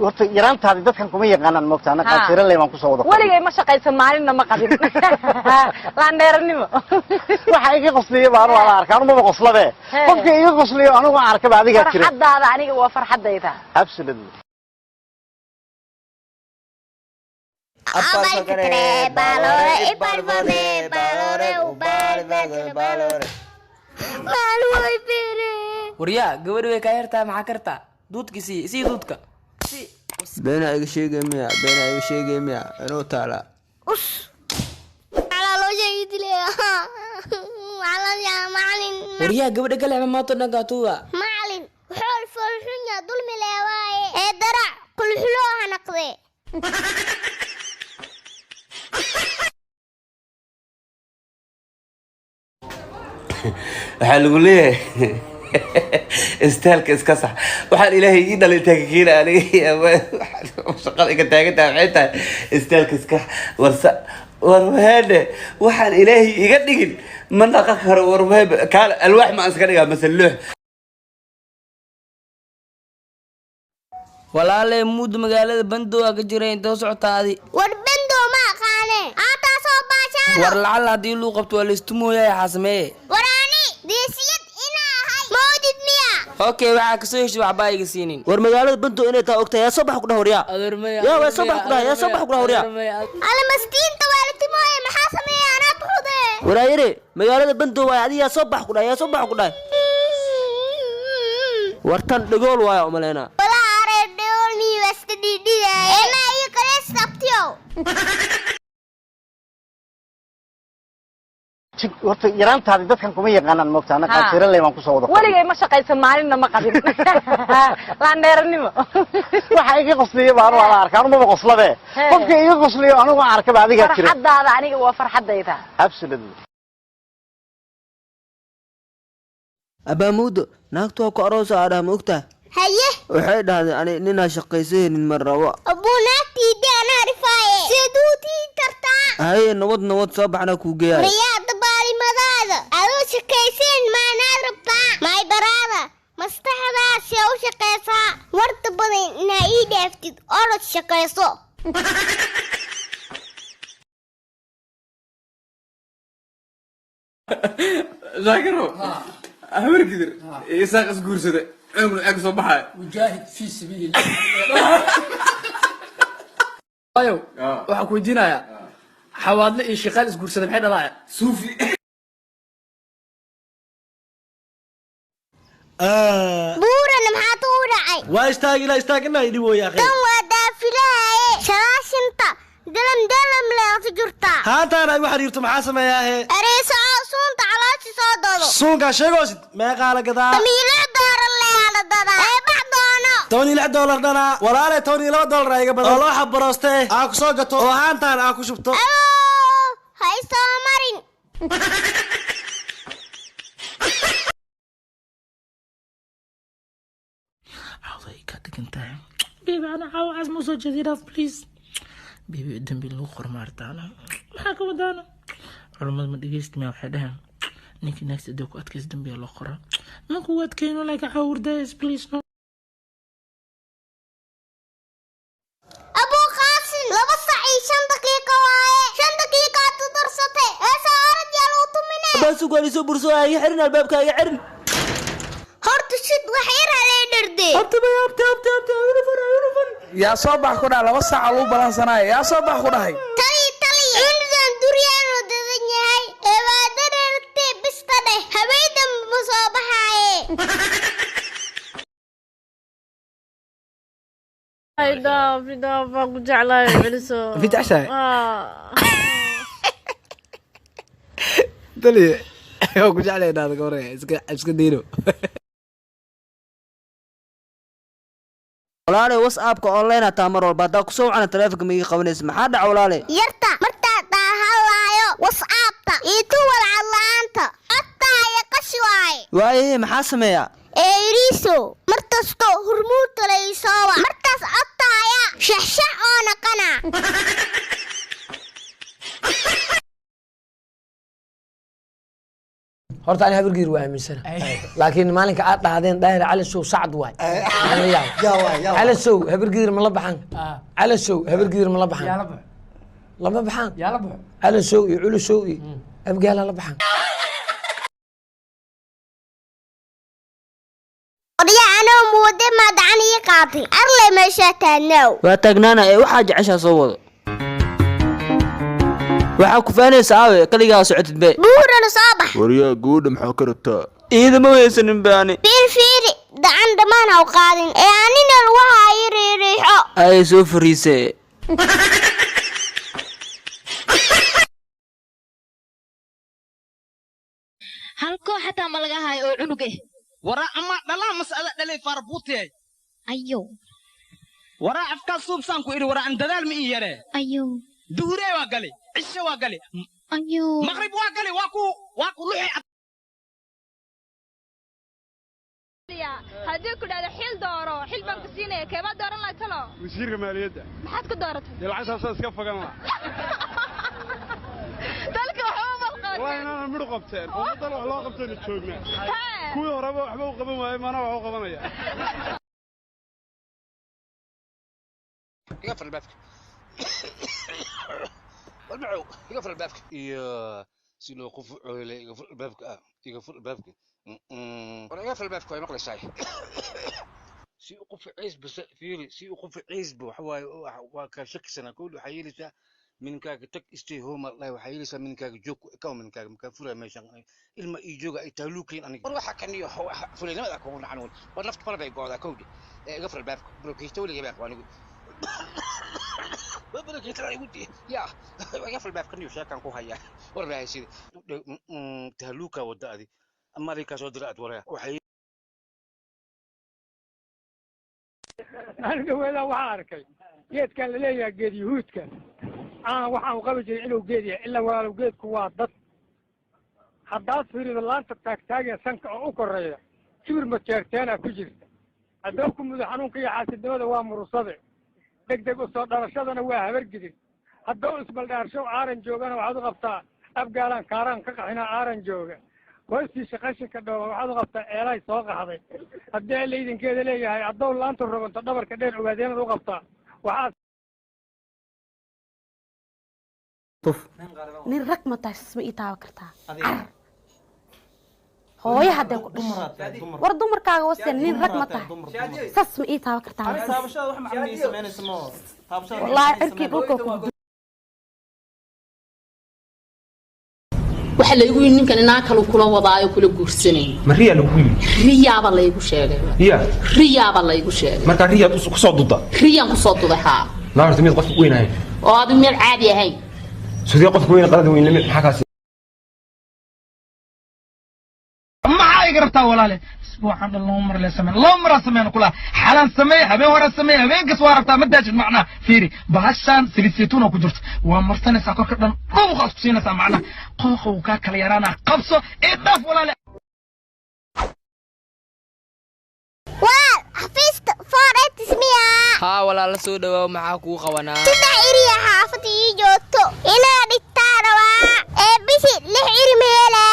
horta yaraantaadi dadkan kuma yaqaanaan moogtaana qaasira leeman ku soo wada waligay ma shaqaysan maalinna ma qabin laan dheeranimo waxa iga qosliyo baan wala arkaan ma qoslabe qofka iga qosliyo anigu aan arkaba adiga jira farxadaada aniga waa farxadayda absolutely Apa kare balore iparvame balore balore balore pere Wariya gabadh way ka yartaa maxaa kartaa duudkiisi si duudka beena iga sheegay miya inuu taala us ala loo jeedile ala ya macalin Wariya gabadh kale ma maato dhagaatuwa macalin wuxuu farxunya dulmi leewaaye ee dara qulxulo hanaqde waxaa lagu leeyahay istaalka iska sax waxaan ilaahay ii dhalay taageera aniga shaqada iga taagantaa waxay tahay istaalka iska warsa warwahade waxaan ilaahay iga dhigin ma naqan karo warwahade kaale alwaax ma iska dhigaa masaloox walaale muud magaalada bandooga ka jiray inta socotaadi war bandoo ma qaane aata soo baashaa war lacala hadii loo qabto waa la istumooyaa xasamee warani deesiyad ina ahay moodid miya okay waxa ka soo heshay waxba iga siinin war magaalada bandoo inay taa ogtahay yaa soo bax ku dhahoriya yaa waa soo bax ku dhahay yaa soo bax ku dhahoriya ala maskiinta waalidtimooye maxaa sameeyaa anaa tuude waraayire magaalada bandoo waa adiga yaa soo bax ku dhahay yaa soo bax ku dhahay wartan dhagool waaya umaleena horta yaraantaadi dadkan kuma yaqaanaan moogtaana qaasira leeman ku soo wada waligay ma shaqaysan maalinna ma qabin laan dheeranimo waxa iga qosliyo baan wala arkaan ma qoslabe qofka iga qosliyo anigu aan arkaba adiga jira farxadaada aniga waa farxadayda absolutely abaamuudo naagtu ku aroosa aadha ma ogtaa haye waxay dhahdeen ani nina shaqaysaneen mar rabo abunaati deena rifaaye seduuti tartaa haye nabad soo baxna ku geeyay riyaada baalimadada adoo shaqaysan maana rabtaa may baraada mastaxdaas yaa u shaqaysaa warta badan ina ii dhaaftid oo shaqayso zaakiro habar gidir isaaq isguursada عمر أقصى بحر مجاهد في سبيل الله ايوه waxa ku weydiinaya xawaadle iyo shaqaal isguursaday maxay dhalaa suufi buuran maxaa tuu dhacay waa istaagina idhi way akhay tan waa daafilaaye shalaashinta dalam le ku jirta haataana waxa riirto maxaa sameeyaa areesa suunta calaashi soo doodo suunka sheegoosid meeqa la gadaa tamiilo dooran leeyana dada ee baxdoono $16 dhana walaale $12 iga badan loo xabarooste aan ku soo gato oo haantaan aan ku shubto hay soo marin عاوزك تكنتاي بيبي انا عاوز موسو جديدة بليز بيبي دنبي لو خرمارتانا maxaa wadana culumada ma dhageystay waxay dhahan ninki next day ku adkays dambi loo qora ninku wadkeeno like hawrdays please no Abu Qasim 2 saac iyo 5 daqiiqo waaye 5 daqiiqo aad darsatay ee saarad yaa loo tuminay bas ugu aliso burso ay xirin albaabka ay xirin horta sid wax yar ay dhirde abta uniform yaa soo bax ku dhahay 2 saac loo balansanay yaa soo bax ku dhahay tali undan duriyano dadan yahay ee waa darartay bista dheh habeedan ma soo baxaaye فدا فاقو جعلاي بلسو في تعشاي دلي هو جعلاي هذا قوري اسك دينو walaale whatsapp-ka online ta mar walba da ku soo wacana taleefanka miga qabanaysa maxaa dhac walaale yarta marta daahalaayo whatsapp-ta iyo walcalaanta attaaya qashwaay waaye maxaa sameeyaa eeriso martasto hormuud taleysoowa martaas attaaya shaxshax oo naqana horta ani habargiir waa aaminsana laakiin maalinka aad dhahdeen daahir cali show sacad waay cali show habargiir ma la baxan cali show habargiir ma la baxan lama baxan cali show iyo culi show iyo abgaala la baxan odaya anoo muude maadacan ii qaatay arlay meesha taagnow waa taagnaana ee waxaa jeceshaa soo wado waxaa ku faanaysa aawe kaligaa socotid be buurana soo bax waryaa guudha maxaa ka rabtaa iida ma weysanin baani fiiri dacan dhammaan haw qaadin ee anina lagu haayo riiriixo ay soo fariisee halkoo xataa ma laga hayo oo cunug eh waraa ama dhalaa mas'ala dhalay farbuutay ayo waraa afka suubsan ku iri waraa an dadaal ma iyare ayo duure waa gali cisha waa gali ayo maghrib waa gali waa ku luxay haddii ku dhahdo xil dooro xil baan ku siinaya keebaa dooran lahay talo wasiirka maaliyadda maxaad ku dooratay dee lacagtaasa iska fagan la dalka waxba malqaad waa inaanan midho qabteen oo dal wax loo qabtayna joognaa kuwii horeba waxba u qaban waayey maana wax u qabanaya يقفل الباب والمعو يقفل الباب يا سيلو قف يقفل الباب يقفل الباب يقفل الباب كوي مقلي ساي سي وقف عيس بس فيري سي وقف عيس بحواي وكشك سنة كله حيلسا من كاك تك استيهوم الله وحيلسا من كاك جوك كم من كاك مكفورة ماشان ilma ii jooga ay taaluukiin aniga war waxa kan iyo fulinimada ku naxnuun war nafta fara bay gooda kowdi gafar albaabka blokeeyto waliga baa qaanigu وبركي ترى ودي يا يقفل الباب كنيو شاكان كو هيا ورا هي سيدي تهلوكا ودادي اما ريكا سو درات ورا وحي أنا ولا وعاركي جيت كان ليا جيد يهودك waxaan u qabi jiray inuu geediya illa walaal geedku waa dad haddaad fiirido laanta taagtaaga sanka oo u koreeya jibir ma jeerteena ku jirta haddaba ku mudo xanuunka iyo xaasidnimada waa murusade degdeg u soo dhalashadana waa habargidin haddaba isbaldhaarsho aaran joogana waxaad u qabtaa abgaalaan kaaraan ka qaxina aaran jooga hoostiisa qashinka dhooba waxaad u qabtaa eelay soo qaxday haddii alla idinkeeda leeyahay haddow laanta roganto dhabarka dheer ogaadeenad u qabtaa waxaad nin rag ma tahay sasma ii taaban kartaa hooyo haddee ku dhashay war dumarkaaga waseen nin rag ma tahay sasma ii taaban kartaa wallaahi cirkii dhulka ku waxa la igu yiri ninkan inaa kale kula wadaayo kula guursanay mariya lagu yiri riyaaba la igu sheegay riyaaba la igu sheegay marka riyaad ku soo duda riyaan ku soo duda ha la horta mid qof weynahay oo aad meel caadi ahayn سودي قف وين قرد وين لم حكاسي ما عايقرتا ولا له اسبوع عند الله مر له سمين الله مر سمين كلها حلال سمي حبي ورا سمي حبي قسوارتا ما داش معنا فيري بهشان سلسيتون ku jirto waa marsan saakor ka dhan qof qaas siinaysa macna qoqow ka kala yaraana qabso ee daf wala le waa xafiista fooreet ismiya ها ولا لا soo dhawaw maxaa ku qabanaa sida iriya xaafadii joogto inaad dhigtaa rabaa ee bisi lix iri meela